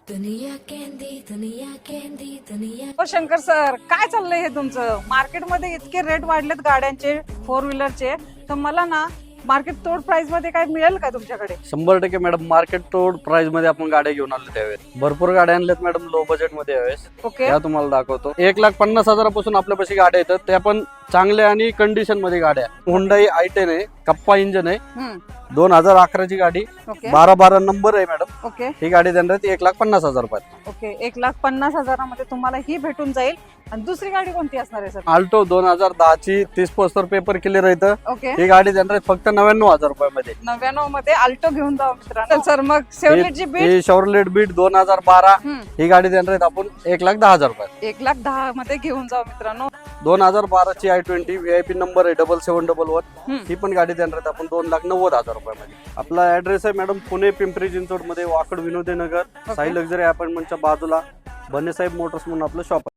दुनिया कँडी दुनिया कँडी दुनिया हो शंकर सर, काय चाललंय हे तुमचं? मार्केटमध्ये इतके रेट वाढलेत गाड्यांचे, फोर व्हीलरचे, तर मला ना मार्केट तोड प्राइस मध्ये काय मिळेल का तुमच्याकडे? 100% मॅडम, मार्केट तोड प्राइस मध्ये आपण गाड्या घेऊन आलो त्यावेळेस. भरपूर गाड्या आणल्यात मॅडम लो बजेट मध्ये यावेळेस. ओके. त्या तुम्हाला दाखवतो. 1,50,000 आपल्यापाशी गाड्या येतात, त्या पण चांगल्या आणि कंडिशन मध्ये गाड्या. हुंडाई i10 आहे, कप्पा इंजन आहे, 2011 ची गाडी, ओके 12 नंबर आहे मॅडम. ओके ही गाडी देणार 1,50,000 रुपयात. ओके 1,50,000 मध्ये तुम्हाला ही भेटून जाईल. आणि दुसरी गाडी कोणती असणार आहे सर? आल्टो 2010 ची 30% पेपर क्लिअर येतं. ओके ही गाडी देणार आहे फक्त 99,000 रुपयामध्ये. 99 मध्ये आल्टो घेऊन जाऊ मित्रांनो. सर मग शेवटची बीट ही शेव्हरलेट बीट 2012 ही गाडी देणार आहेत आपण 1,10,000 रुपयात. 1,10,000 मध्ये घेऊन जाऊ मित्रांनो. 2012 ची i20 VIP नंबर आहे 7711. ही पण गाडी देणार आहेत आपण 2,90,000 रुपयामध्ये. आपला ऍड्रेस आहे मॅडम पुणे पिंपरी चिंचवड मध्ये, वाकड विनोदी नगर, साई लक्झरी अपार्टमेंटच्या बाजूला बनेसाहेब मोटर्स म्हणून आपलं शॉप आहे.